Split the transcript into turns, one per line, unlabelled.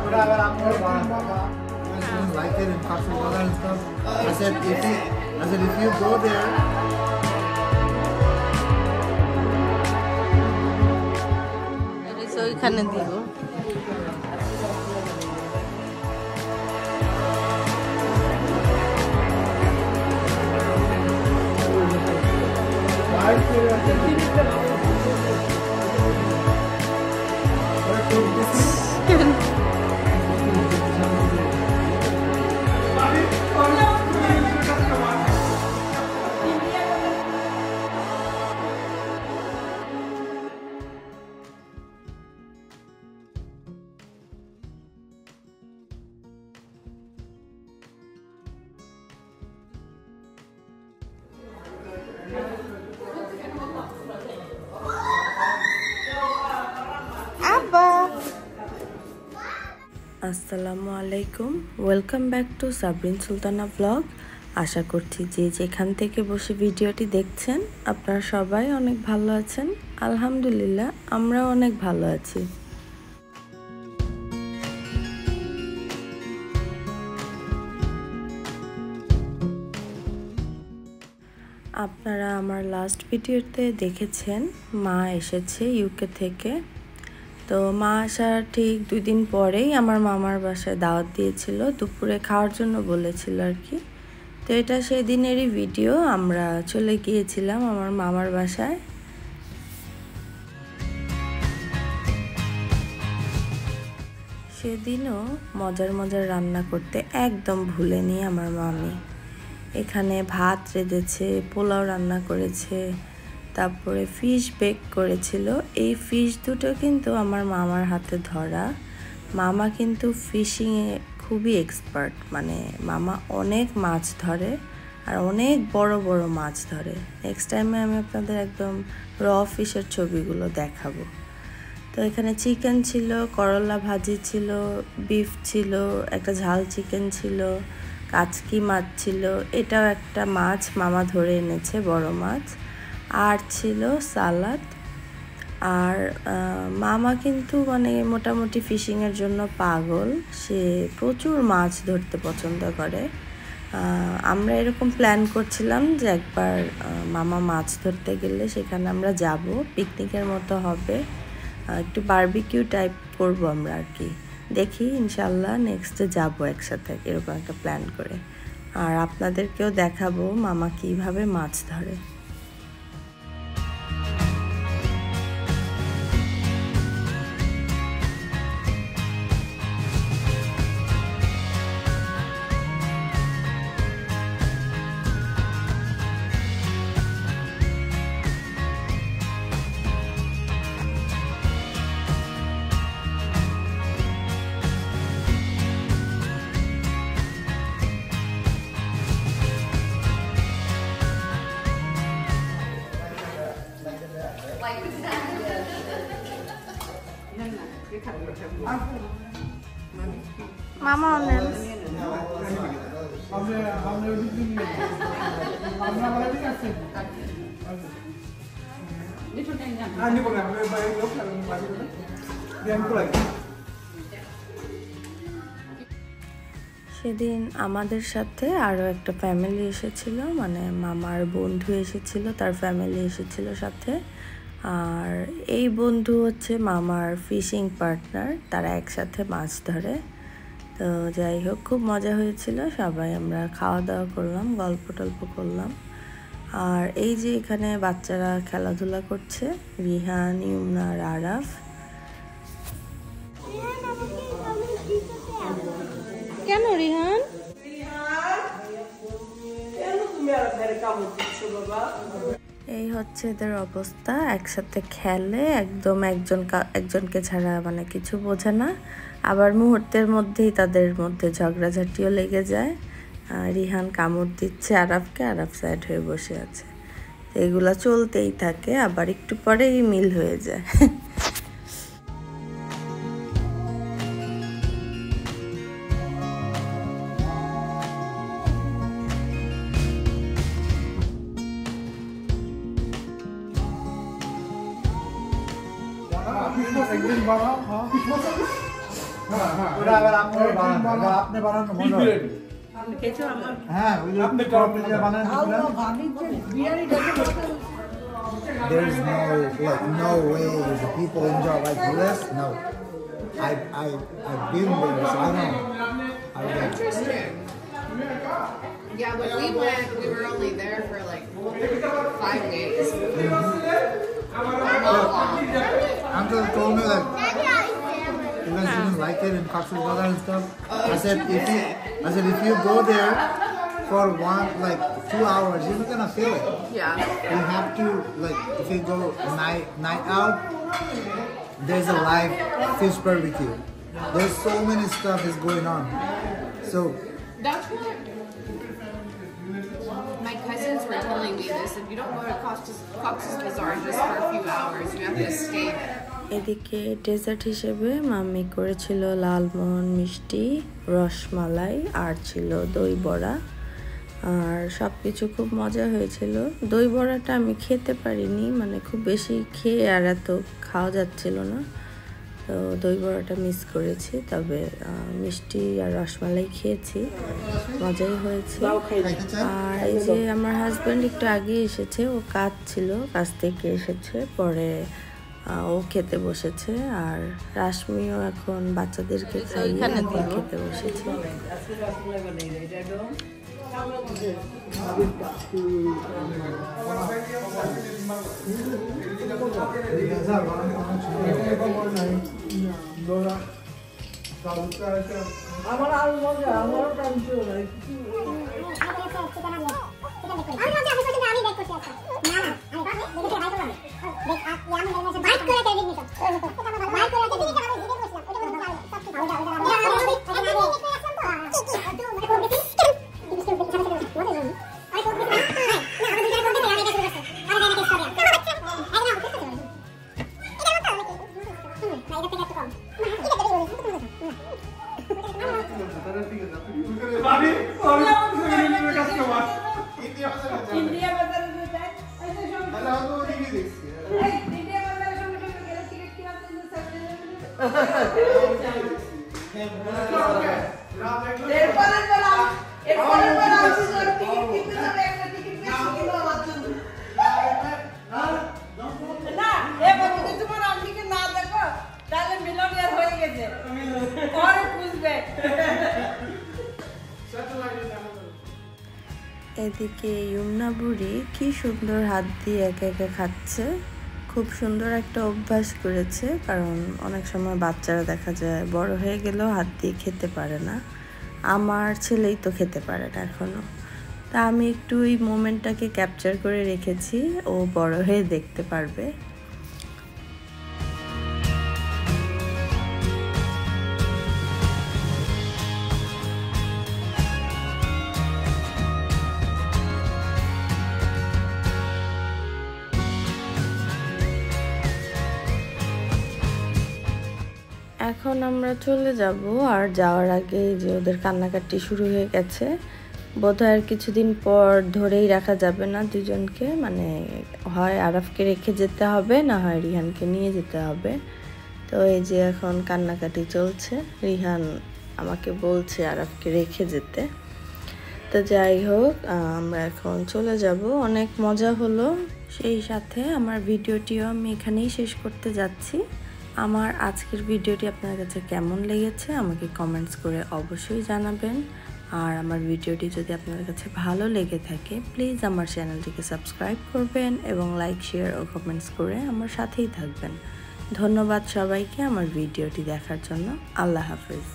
Like it in Cox's and stuff. I said if you go there.
So এখানে দিব আসসালামু আলাইকুম welcome back to Sabrin Sultana blog আশা করছি যে যেখান থেকে বসে ভিডিওটি দেখছেন আপনারা সবাই অনেক ভালো আছেন আলহামদুলিল্লাহ আমরাও অনেক ভালো আছি আপনারা আমার লাস্ট ভিডিওতে দেখেছেন মা এসেছে ইউকে থেকে তো মা আসার ঠিক 2 দিন পরেই আমার মামার বাসায় দাওয়াত দিয়েছিল দুপুরে খাওয়ার জন্য বলেছিল আর কি তো এটা সেই দিনেরই ভিডিও আমরা চলে গিয়েছিলাম আমার মামার বাসায় সেদিনও মজার মজার রান্না করতে একদম ভুলেনি আমার মামি এখানে ভাত রেঁধেছে পোলাও রান্না করেছে তারপরে ফিশ বেক করেছিল এই ফিশ দুটো কিন্তু আমার মামার হাতে ধরা মামা কিন্তু ফিশিং এ খুবই এক্সপার্ট মানে মামা অনেক মাছ ধরে আর অনেক বড় বড় মাছ ধরে নেক্সট টাইমে আমি আপনাদের একদম র ফিশের ছবিগুলো দেখাবো তো এখানে চিকেন ছিল করলা ভাজি ছিল বিফ ছিল একটা ঝাল চিকেন ছিল কাচকি মাছ ছিল এটাও একটা মাছ মামা ধরে এনেছে বড় মাছ আর ছিল সালাদ আর মামা কিন্তু মানে মোটামুটি ফিশিং এর জন্য পাগল সে প্রচুর মাছ ধরতে পছন্দ করে আমরা এরকম প্ল্যান করছিলাম যে একবার মামা মাছ ধরতে গেলে সেখানে আমরা যাব পিকনিকের মতো হবে একটু বারবিকিউ টাইপ করব আমরা আর কি দেখি ইনশাআল্লাহ নেক্সট যাব একসাথে এরকম একটা প্ল্যান করে আর আপনাদেরকেও দেখাবো মামা কিভাবে মাছ ধরে Mama onen. সেদিন আমাদের সাথে আরো একটা ফ্যামিলি এসেছিল মানে মামার বন্ধু এসেছিল তার ফ্যামিলি এসেছিল সাথে আর এই বন্ধু হচ্ছে মামার ফিশিং পার্টনার তারা একসাথে মাছ ধরে তো যাই হোক খুব মজা হয়েছিল সবাই আমরা খাওয়া দাওয়া করলাম গল্প টল্প করলাম আর এই যে এখানে বাচ্চারা খেলাধুলা করছে রিহান ইমনা আর আরাফ কেন রিহান কেন তুমি আর ঘরে কাম করছো বাবা এই হচ্ছে এদের অবস্থা একসাথে খেলে একদম একজনকে ছাড়া মানে কিছু বোঝে না আবার মুহূর্তের মধ্যেই তাদের মধ্যে ঝগড়াঝাটিও লেগে যায় রিহান কামড় দিচ্ছে আরাফকে আরাফ সাইড হয়ে বসে আছে এগুলা চলতেই থাকে আবার একটু পরেই মিল হয়ে যায়
ওটা আবার আপনার বানানো, আপনি বানানো মজা হয়। হ্যাঁ, ওই যে আপনি যে বানানো there's no way the people enjoy like this. No, I've been there, so I know.
Interesting. Yeah, when we went, we were only there for like 5 days. Not long.
Uncle told me that you guys didn't like it in Cox's Bazar and stuff. I said if you go there for 2 hours, you're not gonna feel it.
Yeah.
You have to if you go night out, there's a live fish barbecue. There's so many stuff is going on. So
That's what my cousins were telling me. They said you don't go to Cox's Bazar just for a few hours. You have to stay there.
এদিকে dessert হিসেবে mummy করেছিল লালমোহন মিষ্টি, রসমালাই আর ছিল দই বড়া। আর সব কিছু খুব মজা হয়েছিল। দই বড়াটা আমি খেতে পারিনি, মানে খুব বেশি খেয়ে আর এত খাওয়া যাচ্ছিল না, তো দই বড়াটা মিস করেছি। তবে মিষ্টি আর রসমালাই খেয়েছি, মজাই হয়েছে। আর এই যে আমার হাজব্যান্ড একটু আগে এসেছে, ও কাজ ছিল, কাজ থেকে এসেছে, পরে ও খেতে বসেছে। আর রাশমিও এখন বাচ্চাদেরকে খাইয়ে খেতে বসেছে।
আমার আরো মজা, আমারও টানছিল না।
इंडिया बाजार में जाए ऐसे शो इंडिया बाजार शो में टिकट की बात नहीं सकते देर पर चला एक पर टिकट कितने में एक टिकट पे किलो आते ना ए बाबू तुम्हारा आदमी के ना देखो তাহলে মিলিয়নিয়ার হয়ে গেছে আর খুঁজবে।
এদিকে ইউমনা বুড়ি কি সুন্দর হাত দিয়ে একা একা খাচ্ছে, খুব সুন্দর একটা অভ্যাস করেছে। কারণ অনেক সময় বাচ্চারা দেখা যায় বড় হয়ে গেলেও হাত দিয়ে খেতে পারে না, আমার ছেলেই তো খেতে পারে না এখনো। তা আমি একটু এই মোমেন্টটাকে ক্যাপচার করে রেখেছি, ও বড় হয়ে দেখতে পারবে। এখন আমরা চলে যাব, আর যাওয়ার আগে যে ওদের কান্নাকাটি শুরু হয়ে গেছে। বোধহয় আর কিছুদিন পর ধরেই রাখা যাবে না দুজনকে, মানে হয় আরাফকে রেখে যেতে হবে, না হয় রিহানকে নিয়ে যেতে হবে। তো এই যে এখন কান্নাকাটি চলছে, রিহান আমাকে বলছে আরাফকে রেখে যেতে। তো যাই হোক, আমরা এখন চলে যাব। অনেক মজা হলো, সেই সাথে আমার ভিডিওটিও আমি এখানেই শেষ করতে যাচ্ছি। আমার আজকের ভিডিওটি আপনার কাছে কেমন লেগেছে আমাকে কমেন্টস করে অবশ্যই জানাবেন। আর আমার ভিডিওটি যদি আপনার কাছে ভালো লেগে থাকে প্লিজ আমার চ্যানেলটিকে সাবস্ক্রাইব করবেন এবং লাইক, শেয়ার ও কমেন্টস করে আমার সাথেই থাকবেন। ধন্যবাদ সবাইকে আমার ভিডিওটি দেখার জন্য। আল্লাহ হাফেজ।